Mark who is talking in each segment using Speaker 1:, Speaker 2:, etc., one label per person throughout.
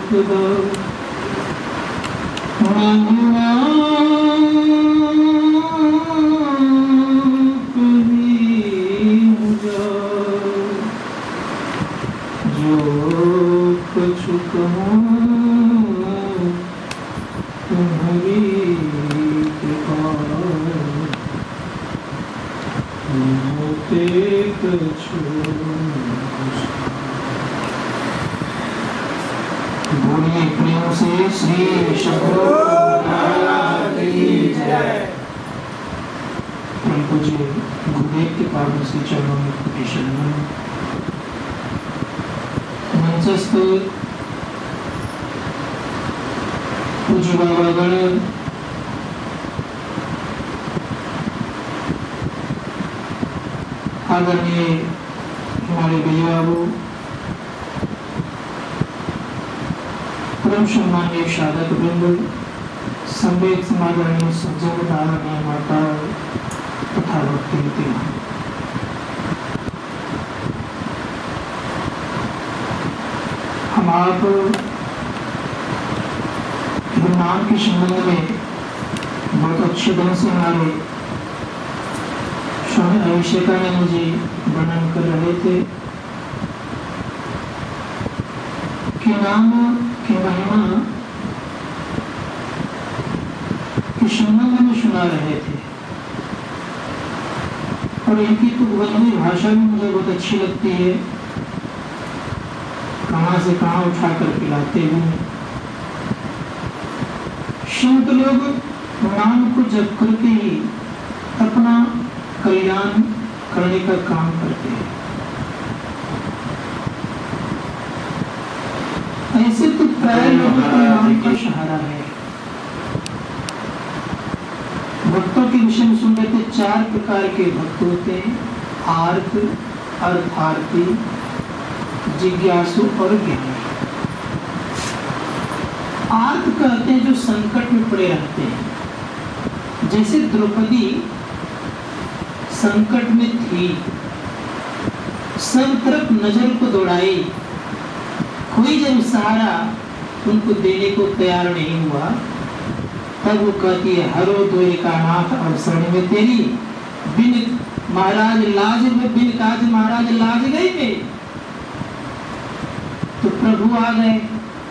Speaker 1: खुदा हुआ कहीं जा जो कुछ कहूँ तुम्हारी कृपा होते कछु बोलिए प्रेम से श्री शंकर महाराज की जय। परम पूज्य गुरुदेव के पावन श्री चरणों में कोटि शरण। मंचस्थ पूज्य बाबागण, आदरणीय हमारे भैया बाबू, परम सम्मानीय साधक वृंद, संवेद समादरणीय सज्जन, आदरणीय माता तथा भक्ति। हम आप नाम के संबंध में बहुत अच्छे ढंग से हमारे स्वामी अभिषेकानंद जी वर्णन कर रहे थे कि नाम की महिमा के संबंध में सुना रहे थे। और इनकी तो बंदी भाषा भी मुझे बहुत अच्छी लगती है, कहां से कहां उठा कर पिलाते हैं। संत लोग नाम को जप करके ही अपना कल्याण करने का काम करते हैं। ऐसे तो प्राय लोगों का नाम का सहारा है। भक्तों के विषय में सुन रहे थे, 4 प्रकार के भक्त होते हैं, आर्त, अर्थार्थी, जिज्ञासु और ज्ञानी। आर्त कहते हैं जो संकट में पड़े रहते हैं, जैसे द्रौपदी संकट में थी, सब तरफ नजर को दौड़ाई, कोई जब सहारा उनको देने को तैयार नहीं हुआ, तब वो कहती है, हरो द्वारिकानाथ अब शरण में तेरी, बिन महाराज लाज में, बिन काज महाराज लाज गई में। तो प्रभु आ गए,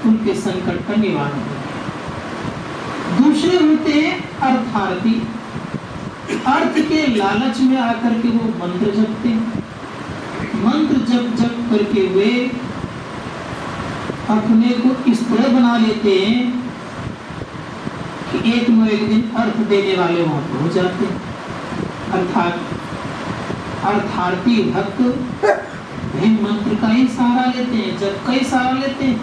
Speaker 1: उनके संकट का निवारण हो गया। दूसरे होते हैं अर्थार्थी, अर्थ के लालच में आकर के वो मंत्र जपते हैं। मंत्र जप जप करके वे अपने को इस तरह बना लेते हैं कि एक न एक दिन अर्थ देने वाले वहां पहुंच जाते हैं। अर्थात अर्थार्थी भक्त भी मंत्र का ही सहारा लेते हैं, जप का ही सहारा लेते हैं।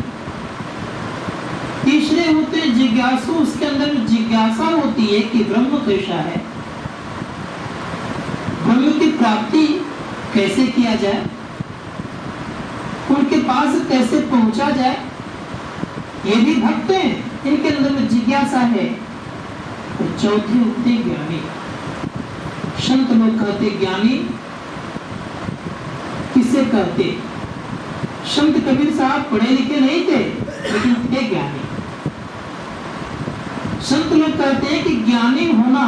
Speaker 1: तीसरे होते हैं जिज्ञासु, उसके अंदर जिज्ञासा होती है कि ब्रह्म कैसा है, ब्रह्म की प्राप्ति कैसे किया जाए, उनके पास कैसे पहुंचा जाए। ये भी भक्त हैं, इनके अंदर में जिज्ञासा है। और चौथे होते ज्ञानी। संत लोग कहते ज्ञानी किसे कहते? संत कबीर साहब पढ़े लिखे नहीं थे, लेकिन थे ज्ञानी। संत लोग कहते हैं कि ज्ञानी होना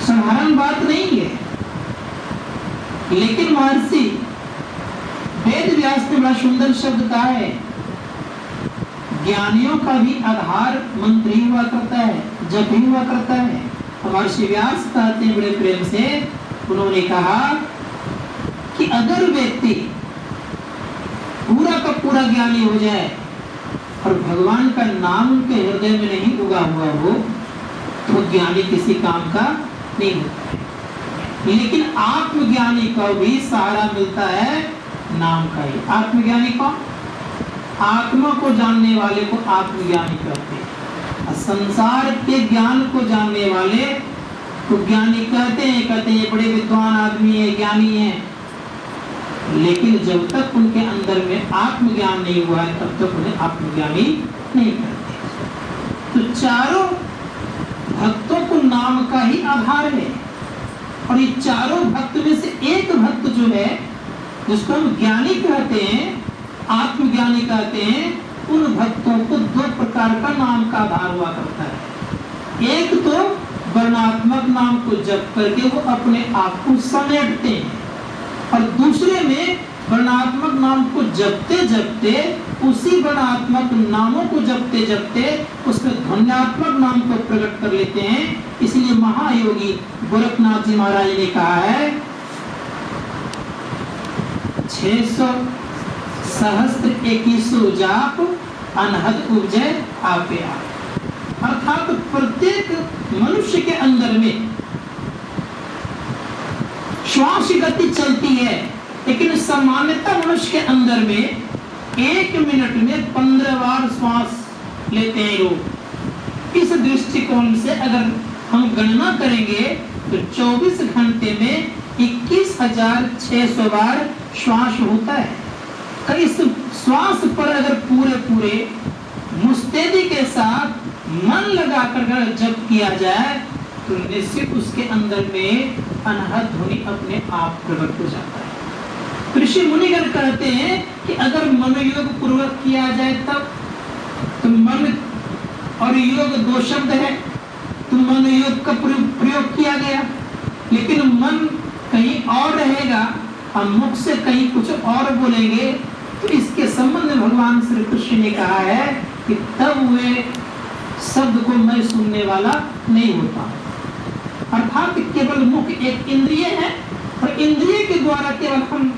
Speaker 1: साधारण बात नहीं है, लेकिन महर्षि वेद व्यास ने बड़ा सुंदर शब्द कहा है, ज्ञानियों का भी आधार मंत्र ही हुआ करता है, जप ही हुआ करता है। महर्षि व्यास कहते हैं बड़े प्रेम से, उन्होंने कहा कि अगर व्यक्ति पूरा का पूरा ज्ञानी हो जाए और भगवान का नाम उनके हृदय में नहीं उगा हुआ हो, तो ज्ञानी किसी काम का नहीं होता है। लेकिन आत्मज्ञानी को भी सहारा मिलता है नाम का ही। आत्मज्ञानी को, आत्मा को जानने वाले को आत्मज्ञानी कहते हैं। संसार के ज्ञान को जानने वाले को ज्ञानी कहते हैं ये बड़े विद्वान आदमी है, ज्ञानी है। लेकिन जब तक उनके अंदर में आत्मज्ञान नहीं हुआ है, तब तक उन्हें आत्मज्ञानी नहीं कहते। तो चारों भक्तों को नाम का ही आधार है। और ये चारों भक्त में से एक भक्त जो है जिसको हम ज्ञानी कहते हैं, आत्मज्ञानी कहते हैं, उन भक्तों को दो प्रकार का नाम का आधार हुआ करता है। एक तो वर्णात्मक नाम को जप करके वो अपने आप को समेटते हैं, और दूसरे में वर्णात्मक नाम को जपते जपते, उसी वर्णात्मक नामों को जपते जपते उसमें ध्वन्यात्मक नाम को प्रकट कर लेते हैं। इसलिए महायोगी गोरखनाथ जी महाराज ने कहा है 600 सहस्त्र 21 जाप अनहद उपजय आपे आप। अर्थात प्रत्येक मनुष्य के अंदर में श्वास की गति चलती है, लेकिन सामान्यतः मनुष्य के अंदर में 1 मिनट में 15 बार श्वास लेते हैं लोग। इस दृष्टिकोण से अगर हम गणना करेंगे तो 24 घंटे में 21,600 बार श्वास होता है। तो इस श्वास पर अगर पूरे मुस्तैदी के साथ मन लगाकर जप किया जाए तो निश्चित उसके अंदर में अनहद ध्वनि अपने आप प्रकट हो जाता है। ऋषि मुनिगण कहते हैं कि अगर मनोयोग पूर्वक किया जाए तब, तो मन और योग दो शब्द है, तो मनोयोग का प्रयोग किया गया, लेकिन मन कहीं और रहेगा, हम मुख से कहीं कुछ और बोलेंगे, तो इसके संबंध में भगवान श्री कृष्ण ने कहा है कि तब वे शब्द को मैं सुनने वाला नहीं होता। अर्थात केवल मुख एक इंद्रिय है, और इंद्रिय के द्वारा केवल हम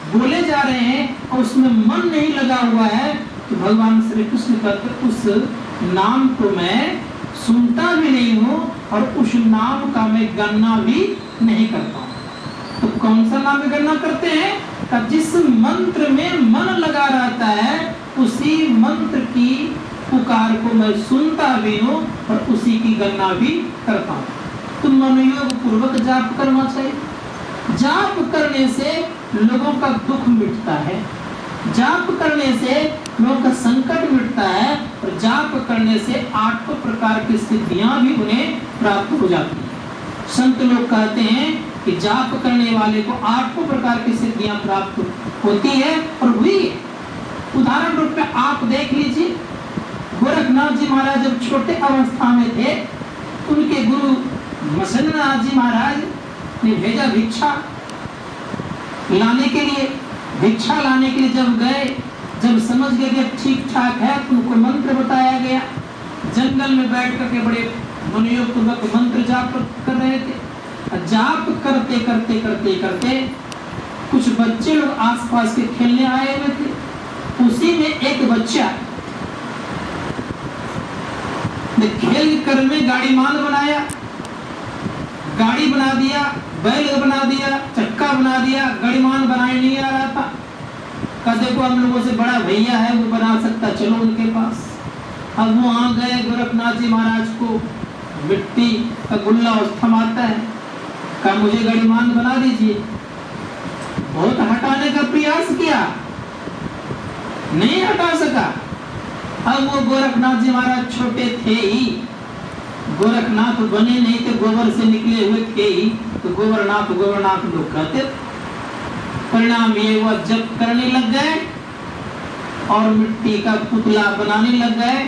Speaker 1: बोले जा रहे हैं और उसमें मन नहीं लगा हुआ है, तो भगवान श्री कृष्ण कहते उस नाम को मैं सुनता भी नहीं हूँ और उस नाम का मैं गणना भी नहीं करता हूँ। तो कौन सा नाम गणना करते हैं? जिस मंत्र में मन लगा रहता है उसी मंत्र की पुकार को मैं सुनता भी हूँ और उसी की गणना भी करता हूँ। तो मनोयोग पूर्वक जाप करना चाहिए। जाप करने से लोगों का दुख मिटता है, जाप करने से लोगों का संकट मिटता है, और जाप करने से 8 प्रकार की सिद्धियां भी उन्हें प्राप्त हो जाती हैं। संत लोग कहते हैं कि जाप करने वाले को 8 प्रकार की सिद्धियां प्राप्त होती है और हुई है। उदाहरण रूप में आप देख लीजिए, गोरखनाथ जी महाराज जब छोटे अवस्था में थे, उनके गुरु मसन्नाथ जी महाराज ने भेजा भिक्षा लाने के लिए। भिक्षा लाने के लिए जब गए, जब समझ गए कि ठीक ठाक है, तो उनको मंत्र बताया गया। जंगल में बैठ करके बड़े मनोयोग पूर्वक मंत्र जाप कर रहे थे। जाप करते करते करते करते कुछ बच्चे लोग आसपास के खेलने आए हुए थे। उसी में एक बच्चा ने खेल कर में गाड़ीमान बनाया, गाड़ी बना दिया, बैल बना दिया, चक्का बना दिया, गाड़ीमान बनाने नहीं आ रहा था। कहा देखो हम लोगों से बड़ा भैया है, वो बना सकता, चलो उनके पास। अब वो आ गए, गोरखनाथ जी महाराज को मिट्टी का गुल्ला थमाता है, कहा मुझे गाड़ीमान बना दीजिए। बहुत हटाने का प्रयास किया, नहीं हटा सका। अब वो गोरखनाथ जी महाराज छोटे थे ही, गोरखनाथ बने नहीं थे, गोबर से निकले हुए थे ही, तो गोबरनाथ गोबरनाथ लोग कहते। परिणाम ये हुआ, जप करने लग गए और मिट्टी का पुतला बनाने लग गए।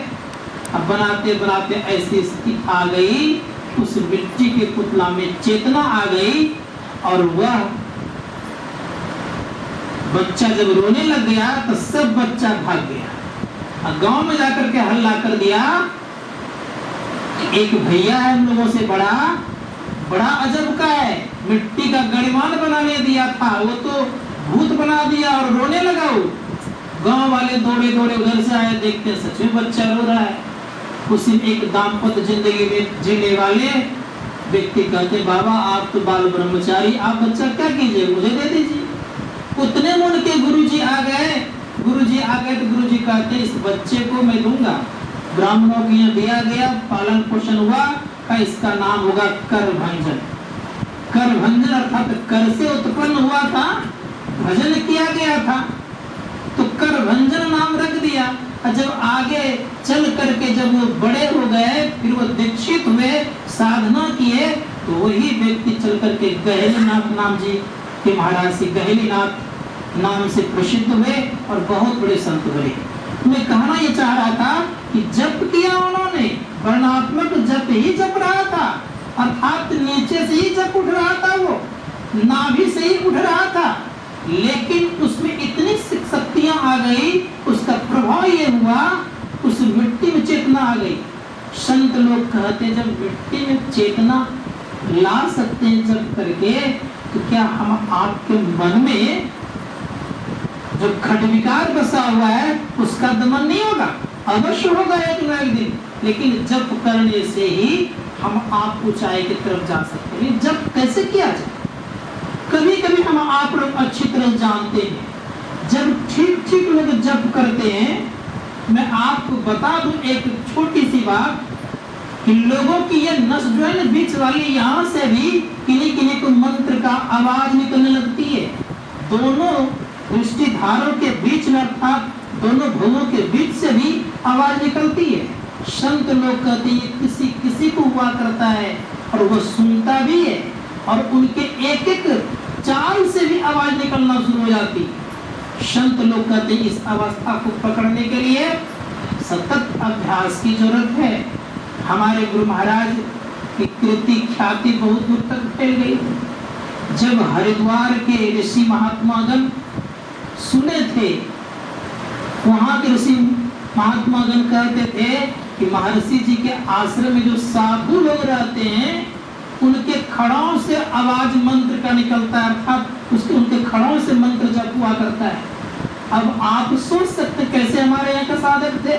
Speaker 1: अब बनाते बनाते ऐसी स्थिति आ गई, उस मिट्टी के पुतला में चेतना आ गई, और वह बच्चा जब रोने लग गया तो सब बच्चा भाग गया। गांव में जाकर के हल्ला कर दिया, एक भैया है हम लोगों से बड़ा अजब का है, मिट्टी का गणिमान बनाने दिया था, वो तो भूत बना दिया और रोने लगा। वो गांव वाले दौड़े दौड़े उधर से आए, देखते सच में बच्चा रो रहा है। उसी एक दाम्पत्य जिंदगी में जीने वाले व्यक्ति कहते बाबा आप तो बाल ब्रह्मचारी, आप बच्चा क्या कीजिए, मुझे दे दीजिए। उतने में उनके गुरुजी आ गए तो गुरुजी कहते इस बच्चे को मैं दूंगा, ब्राह्मणों के यहाँ दिया गया, पालन पोषण हुआ, का इसका नाम होगा कर भंजन। कर भंजन अर्थात कर से उत्पन्न हुआ था, भजन किया गया था, तो कर भंजन नाम रख दिया। और जब आगे चल करके जब वो बड़े हो गए, फिर वो दीक्षित हुए, साधना किए, तो वही व्यक्ति चल करके गहलीनाथ नाम जी के महाराज से गहलीनाथ नाम से प्रसिद्ध हुए और बहुत बड़े संत बने। मैं कहना ये चाह रहा था कि जप किया उन्होंने, वर्णात्मक जप ही जप रहा था, अर्थात नीचे से ही जप उठ रहा था, वो नाभि से ही उठ रहा था, लेकिन उसमें इतनी शक्तियां आ गई, उसका प्रभाव ये हुआ उस मिट्टी में चेतना आ गई। संत लोग कहते हैं जब मिट्टी में चेतना ला सकते हैं जब करके, तो क्या हम आपके मन में जो खट विकार बसा हुआ है उसका दमन नहीं होगा? अवश्य होगा एक न एक दिन, लेकिन जप करने से ही हम आप ऊंचाई की तरफ जा सकते हैं। जप कैसे किया जाए? कभी कभी हम आप लोग अच्छी तरह जानते हैं, जब ठीक ठीक लोग जप करते हैं, मैं आपको बता दूं एक छोटी सी बात कि लोगों की ये नस जो है ना बीच वाली, यहाँ से भी किन्हीं किन्हीं को मंत्र का आवाज निकलने लगती है। दोनों दृष्टिधारों के बीच में, अर्थात दोनों भुवों के बीच से भी आवाज निकलती है। संत लोग कहते हैं किसी किसी को हुआ करता है और वो सुनता भी है, और उनके एक एक चाल से भी आवाज निकलना शुरू हो जाती है। संत लोग कहते हैं इस अवस्था को पकड़ने के लिए सतत अभ्यास की जरूरत है। हमारे गुरु महाराज की कृति ख्याति बहुत दूर तक फैल गई। जब हरिद्वार के ऋषि महात्मागण सुने थे, वहां के ऋषि महात्मागण कहते थे कि महर्षि जी के आश्रम में जो साधु लोग रहते हैं उनके खड़ाओं से आवाज मंत्र का निकलता है, अर्थात उसके उनके खड़ाओं से मंत्र जप हुआ करता है। अब आप सोच सकते कैसे हमारे यहाँ का साधक थे,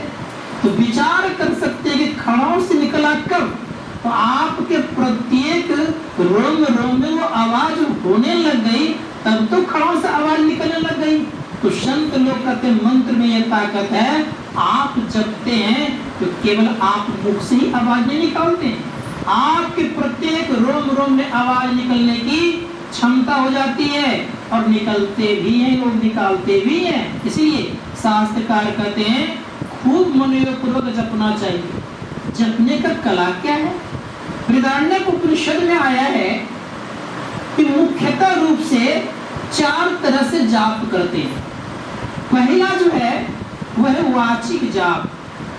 Speaker 1: तो विचार कर सकते हैं कि खड़ाओं से निकला कब, तो आपके प्रत्येक रोम रोम में वो आवाज होने लग गई, तब तो खड़ाओं से आवाज निकलने लग गई। तो संत लोग कहते मंत्र में यह ताकत है, आप जपते हैं तो केवल आप मुख से ही आवाज नहीं निकालते हैं, आपके प्रत्येक रोम रोम में आवाज निकलने की क्षमता हो जाती है, और निकलते भी हैं लोग, निकालते भी हैं। इसलिए शास्त्रकार कहते हैं खूब मनोयोग पूर्वक जपना चाहिए। जपने का कला क्या है? बृहदारण्यक उपनिषद में आया है कि मुख्यतः रूप से 4 तरह से जाप करते हैं। पहला जो है वह है वाचिक जाप।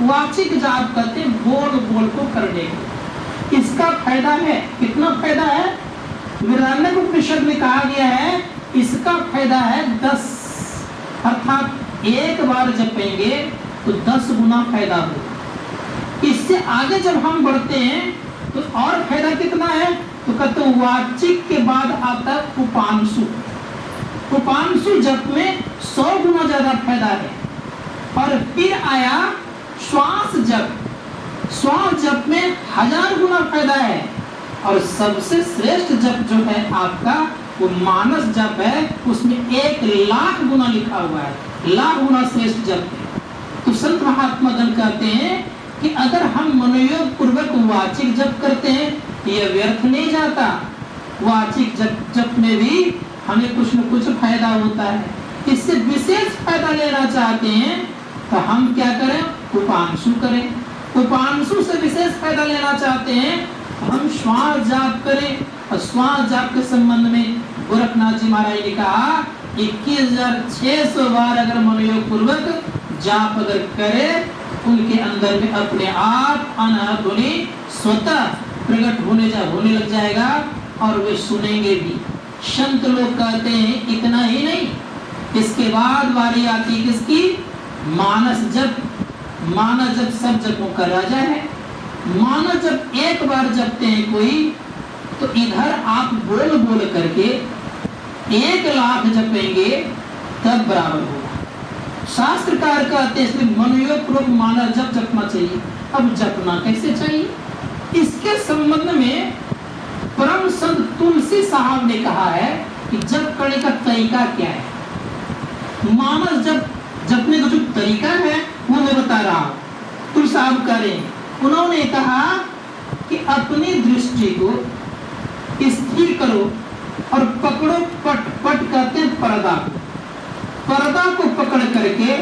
Speaker 1: वाचिक जाप करते हैं बोल बोल को करने को। इसका फायदा है, कितना फायदा है? बृहदारण्यक उपनिषद में कहा गया है इसका फायदा है 10, अर्थात एक बार जपेंगे तो 10 गुना फायदा होगा। इससे आगे जब हम बढ़ते हैं तो और फायदा कितना है? तो कहते वाचिक के बाद आता उपांशु। उपांशु जप में 100 गुना ज्यादा फायदा है। और फिर आया श्वास जप। श्वास जप में 1000 गुना फायदा है। और सबसे श्रेष्ठ जप जो है आपका वो मानस जप है, उसमें 1,00,000 गुना लिखा हुआ है, लाख गुना श्रेष्ठ जप है। तो संत महात्मा गण कहते हैं कि अगर हम मनोयोग पूर्वक वाचिक जप करते हैं यह व्यर्थ नहीं जाता। वाचिक जप में भी हमें कुछ न कुछ फायदा होता है। इससे विशेष फायदा लेना चाहते हैं तो हम क्या करें? उपांशु करें। उपांशु से विशेष फायदा लेना चाहते हैं हम श्वास जाप करें। और श्वास जाप के संबंध में गोरखनाथ जी महाराज ने कहा 21,600 बार अगर मनोयोग पूर्वक जाप अगर करे, उनके अंदर में अपने आप अनाहत ध्वनि स्वतः प्रकट होने लग जाएगा और वे सुनेंगे भी। संत लोग कहते हैं इतना ही नहीं, इसके बाद बारी आती है किसकी? मानस जप। मानस जप सब जपों का राजा है। मानस जप एक बार जपते हैं कोई तो इधर आप बोल बोल करके 1,00,000 जपेंगे तब बराबर होगा। शास्त्रकार कहते हैं इसलिए मनोयोग पूर्वक मानस जप जपना चाहिए। अब जपना कैसे चाहिए? इसके संबंध में परम संत तुलसी साहब ने कहा है कि जप करने का तरीका क्या है। मानस जप जपने का जो तरीका है वो मैं बता रहा हूँ। तुलसी साहब करें, उन्होंने कहा कि अपनी दृष्टि को स्थिर करो और पकड़ो पट। पट कहते हैं पर्दा को। पर्दा को पकड़ करके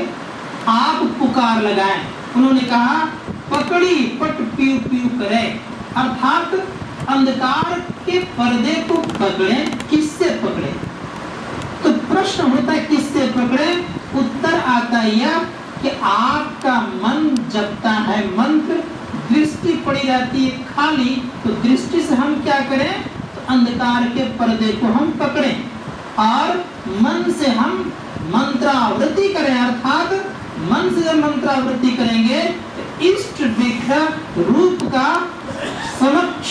Speaker 1: आप पुकार लगाएं। उन्होंने कहा पकड़ी पट पीऊ पीऊ करें, अर्थात अंधकार के पर्दे को पकड़ें। किससे पकड़ें? तो प्रश्न होता है किससे पकड़े? उत्तर आता है यह कि आपका मन जपता है मंत्र, दृष्टि पड़ी रहती है खाली, तो दृष्टि से हम क्या करें? तो अंधकार के पर्दे को हम पकड़ें और मन से हम मंत्रावृत्ति करें, अर्थात मन से जब मंत्रावृत्ति करेंगे तो इष्ट विग्रह रूप का समक्ष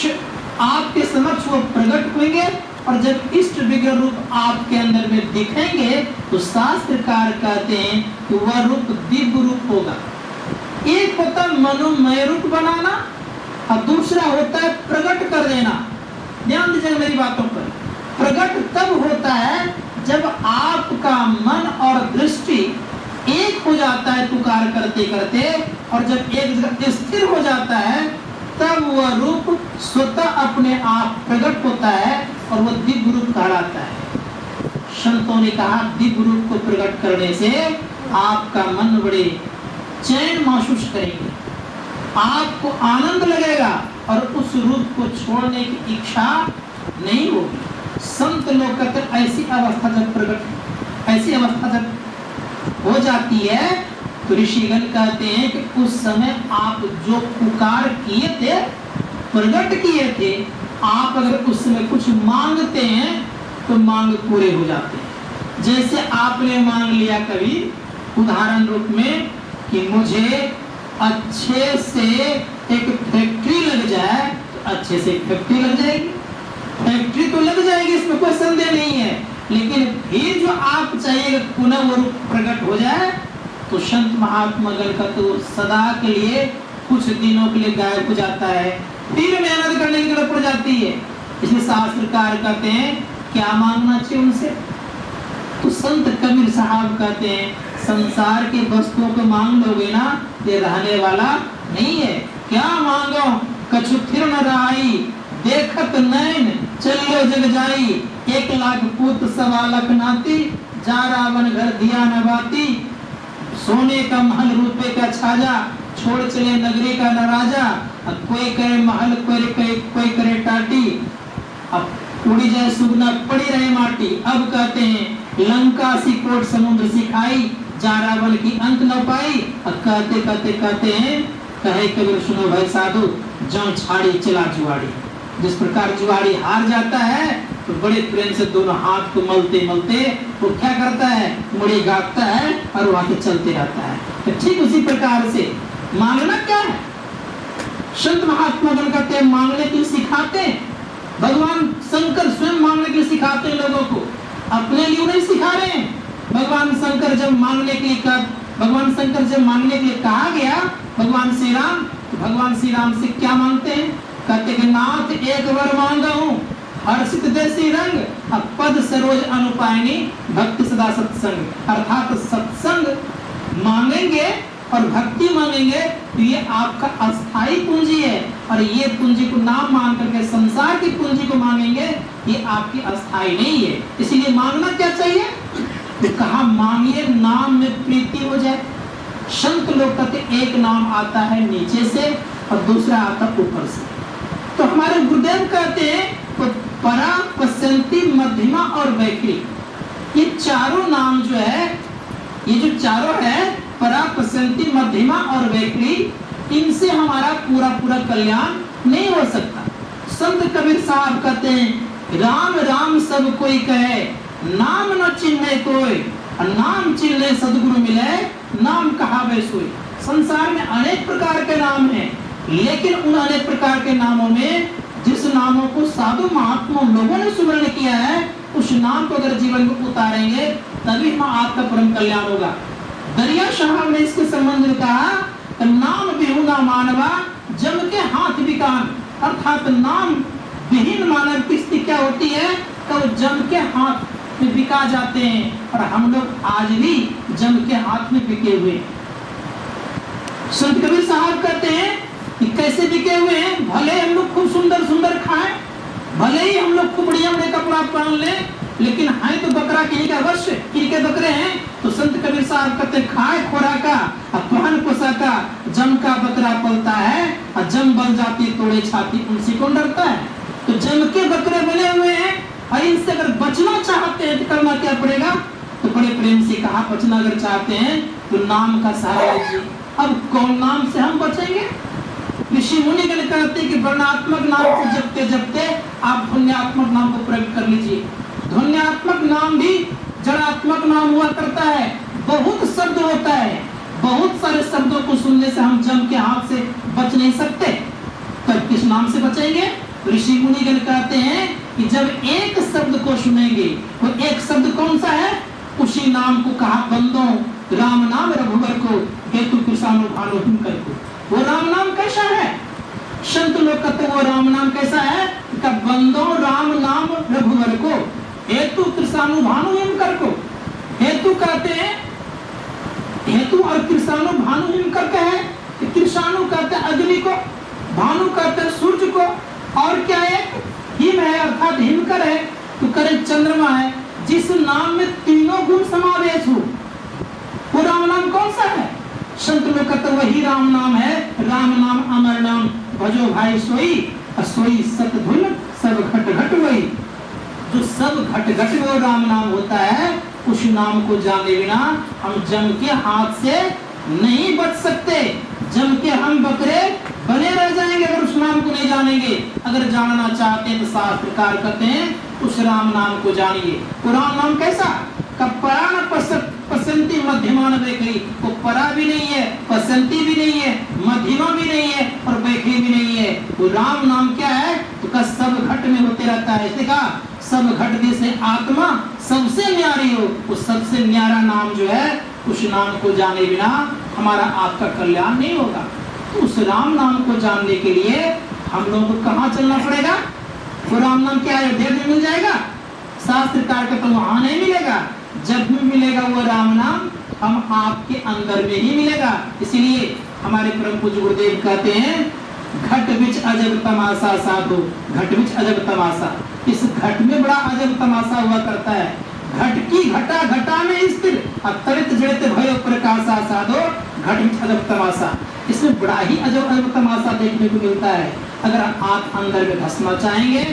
Speaker 1: आपके समक्ष वो प्रकट होंगे, और जब इष्ट विग्रह रूप आपके अंदर में दिखेंगे तो शास्त्रकार कहते हैं कि वह रूप दिव्य रूप होगा। एक होता है मनोमय रूप बनाना और दूसरा होता है प्रकट कर देना। ध्यान दीजिएगा मेरी बातों पर। प्रकट तब होता है जब आपका मन और दृष्टि एक हो जाता है पुकार करते करते, और जब एक जगह स्थिर हो जाता है तब वह रूप स्वतः अपने आप प्रकट होता है और वह दिव्य रूप कहलाता है। संतों ने कहा दिव्य रूप को प्रकट करने से आपका मन बड़े चैन महसूस करेंगे, आपको आनंद लगेगा और उस रूप को छोड़ने की इच्छा नहीं होगी। संत लोग कहते ऐसी अवस्था जब प्रकट, ऐसी अवस्था जब हो जाती है तो ऋषिगण कहते हैं कि उस समय आप जो पुकार किए थे, प्रकट किए थे, आप अगर उस समय कुछ मांगते हैं तो मांग पूरे हो जाते हैं। जैसे आपने मांग लिया कभी उदाहरण रूप में कि मुझे अच्छे से एक फैक्ट्री लग जाए, तो अच्छे से फैक्ट्री लग जाएगी, फैक्ट्री तो लग जाएगी, इसमें कोई संदेह नहीं है, लेकिन फिर जो आप चाहिए पुनः वो रूप प्रकट हो जाए तो संत महात्मा गण का तो सदा के लिए कुछ दिनों के लिए गायब हो जाता है, फिर मेहनत करने की जरूरत पड़ जाती है। इसलिए शास्त्रकार कहते हैं क्या मांगना चाहिए उनसे? तो संत कबीर साहब कहते हैं संसार की वस्तुओं को मांग लोगे ना, ये रहने वाला नहीं है। क्या मांगो? कछु फिर न रहाई, देखत नैन चलियो जग जाई, 1 लाख पुत 1.25 लाख नाती, जा रावण घर दिया न बाती, सोने का महल रुपए का छाजा, छोड़ चले नगरी का न राजा, अब कोई करे महल कोई करे टाटी, अब उड़ी जाए सुगना पड़ी रहे माटी। अब कहते हैं लंका सी कोट समुद्र सिखाई, जा रावण की अंत न पाई। अब कहते कहते कहते हैं कहे कबीर सुनो भाई साधु, जौ छाड़ी चला जुआड़ी। जिस प्रकार जुआड़ी हार जाता है तो बड़े प्रेम से दोनों हाथ को मलते मलते वो क्या करता है, मुड़ी गागता है और वहां से चलते रहता है। तो ठीक उसी प्रकार से मांगना क्या है? संत महात्मा गण कहते हैं मांगने के लिए सिखाते हैं। भगवान शंकर स्वयं मांगने के लिए सिखाते हैं लोगों को, अपने लिए नहीं सिखा रहे हैं। भगवान शंकर जब मांगने के लिए कहा गया भगवान श्री राम, तो भगवान श्री राम से क्या मांगते हैं? कहते कि नाथ एक वर मांगा हूँ, हर्षित देसी रंग, अब पद सरोज अनुपायनी, भक्ति सदा सत्संग। अर्थात सत्संग मांगेंगे और भक्ति मांगेंगे तो ये आपका अस्थाई पूंजी है, और ये पूंजी को नाम मान करके संसार की पूंजी को मांगेंगे ये आपकी अस्थाई नहीं है। इसीलिए मांगना क्या चाहिए? तो कहा मांगिए नाम में प्रीति हो जाए। संत लोग कहते एक नाम आता है नीचे से और दूसरा आता ऊपर से। तो हमारे गुरुदेव कहते हैं तो परा, पश्यंती, मध्यमा और वैखरी, ये चारों नाम जो है, ये जो चारों है परा, पश्यंती, मध्यमा और वैखरी, इनसे हमारा पूरा पूरा कल्याण नहीं हो सकता। संत कबीर साहब कहते हैं राम राम सब कोई कहे, नाम न चिन्हे कोई, नाम चिन्हे सदगुरु मिले, नाम कहावे सोई। संसार में अनेक प्रकार के नाम हैं, लेकिन उन अनेक प्रकार के नामों में जिस नामों को साधु महात्मा लोगों ने सुवर्ण किया है, उस नाम को अगर जीवन में उतारेंगे तभी हम आपका परम कल्याण होगा। दरिया साहब ने इसके संबंध में कहा नाम बिहुना मानवा जम के हाथ बिकान, अर्थात नाम विहीन मानव की स्थिति क्या होती है? तो जम के हाथ में बिका जाते हैं, और हम लोग आज भी जम के हाथ में बिके हुए। संत कबीर साहब कहते हैं कि कैसे बिके हुए हैं? भले हम लोग खूब सुंदर सुंदर खाएं, भले ही हम लोग खूब बढ़िया कपड़ा पहन लें, लेकिन हैं तो बकरा किन्हीं का अवश्य, किन्हीं के बकरे हैं। तो संत कबीर साहब कहते खाए खोरा का, पहन पोसा का, जम का बकरा पलता है, और जम बन जाती तोड़े छाती, उनसे कौन डरता है? तो जम के बकरे बने हुए हैं, और इनसे अगर बचना चाहते हैं तो करना क्या पड़ेगा? तो तो बड़े प्रेम से कहा बचना अगर चाहते हैं तो नाम का सहारा लीजिए। अब कौन नाम से हम बचेंगे? ऋषि मुनिगण कहते हैं कि वर्णात्मक नाम को जपते जपते आप ध्वन्यात्मक नाम को प्रयोग कर लीजिए। ध्वन्यात्मक नाम भी जड़ात्मक नाम हुआ करता है, बहुत शब्द होता है, बहुत सारे शब्दों को सुनने से हम जम के हाथ से बच नहीं सकते। तब किस नाम से बचेंगे? ऋषि मुनिगण कहते हैं कि जब एक शब्द को सुनेंगे, वो एक शब्द कौन सा है? उसी नाम को कहा बंदों राम नाम रघुवर को हेतु किसानो भानु हिमकर को। वो राम नाम कैसा है? संत लोग कहते हैं वो राम नाम कैसा है? का बंदों राम नाम रघुवर को हेतु किसानु भानु हिमकर को। हेतु कहते हैं, हेतु और किसानु भानु हिमकर का है। किसानु कहते हैं अग्नि को, भानु कहते हैं सूर्य को, और क्या है? हिम है अर्थात हिमकर है, तो करे चंद्रमा है। जिस नाम में तीनों गुण समावेश हो, वो राम नाम कौन सा है? संत लोग कहते वही राम नाम है। राम नाम अमर नाम भजो भाई सोई, सोई सत धुन सब घट घट वही। जो सब घट घट वो राम नाम होता है, उस नाम को जाने बिना हम जम के हाथ से नहीं बच सकते। जम के हम बकरे बने रह जाएंगे अगर उस नाम को नहीं जानेंगे। अगर जानना चाहते हैं तो शास्त्रकार कहते हैं उस राम नाम को जानिए। वो राम नाम कैसा? कपड़ा न पसंती मध्यमान बेखरी, वो परा भी नहीं है, पसंती भी नहीं है, मध्यमा भी नहीं है और बेखरी भी नहीं है। वो राम नाम क्या है? तो का सब घट में होते रहता है। इसने कहा सब घट से आत्मा सबसे न्यारी हो। वो सबसे न्यारा नाम जो है, उस नाम को जाने बिना हमारा आपका कल्याण नहीं होगा। तो उस राम नाम को जानने के लिए हम लोगों को कहाँ चलना पड़ेगा? वो राम नाम क्या है? देर में मिल जाएगा? शास्त्रकार का तो वहां नहीं मिलेगा। जब भी मिलेगा वो राम नाम हम आपके अंदर में ही मिलेगा। इसीलिए हमारे परम पूज्य गुरुदेव कहते हैं घट बिच अजब तमाशा साधो, घट बिच अजब तमाशा। इस घट में बड़ा अजब तमाशा हुआ करता है। घट की घटा घटा में स्थिर अतरित जड़ित भयो प्रकाशा साधो, घट बिच अजब तमाशा। इसमें बड़ा ही अजब अजब तमाशा देखने को मिलता है। अगर आप अंदर में धसना चाहेंगे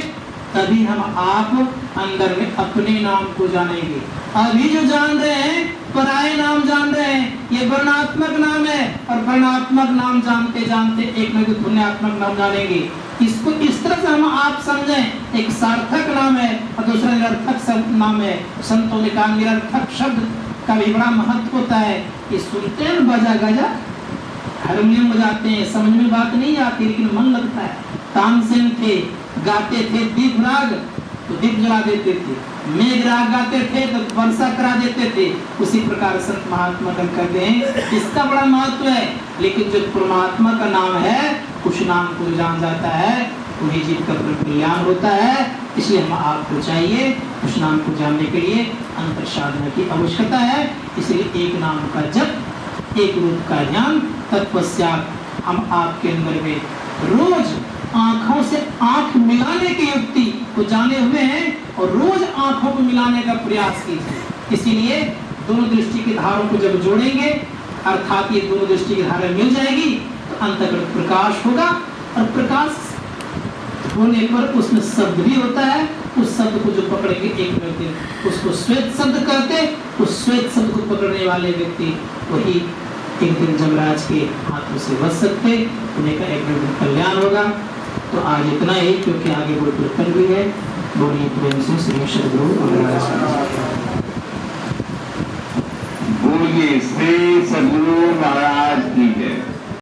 Speaker 1: तभी हम आप अंदर में अपने नाम को जानेंगे। अभी जो जान रहे हैं पराये नाम जान रहे हैं, ये वर्णात्मक नाम है, और वर्णात्मक नाम जानते जानते एक न ध्वन्यात्मक नाम जानेंगे। इसको इस तरह से हम आप समझें, एक सार्थक नाम है और दूसरा निरर्थक नाम है। संतों ने कहा निरर्थक शब्द का भी बड़ा महत्व होता है। ये सुनते हैं बजा गजा, हारमोनियम बजाते हैं, समझ में बात नहीं आती लेकिन मन लगता है। तानसेन थे, गाते थे दीप राग तो दीप जला देते थे, मेघ राग गाते थे तो वर्षा करा देते थे। उसी प्रकार संत महात्मा कहते हैं इसका बड़ा महत्व है। लेकिन जो परमात्मा का नाम है, उस नाम को जान जाता है वही जीव का कल्याण होता है। इसलिए हम आपको चाहिए उस नाम को जानने के लिए अंतर साधना की आवश्यकता है। इसलिए एक नाम का जप, एक रूप का ध्यान, तत्पश्चात हम आपके अंदर में रोज आंखों से आंख मिलाने की युक्ति को जाने हुए हैं और रोज आंखों को मिलाने का प्रयास कीजिए। इसीलिए दोनों दृष्टि की धारों को जब जोड़ेंगे, अर्थात ये दोनों दृष्टि की धारा मिल जाएगी तो अंतर्गत प्रकाश होगा। और प्रकाश होने पर उसमें शब्द भी होता है। उस शब्द को जो पकड़ेंगे एक व्यक्ति, उसको श्वेत शब्द कहते। उस श्वेत शब्द को पकड़ने वाले व्यक्ति वही एक दिन जमराज के हाथों से बच सकते, उन्हें का एक दिन कल्याण होगा। तो आज इतना ही, क्योंकि आगे कोई कीर्तन भी है। बोलिए प्रेम से श्री सद्गुरु
Speaker 2: बोलिए श्री सद्गुरु महाराज की जय।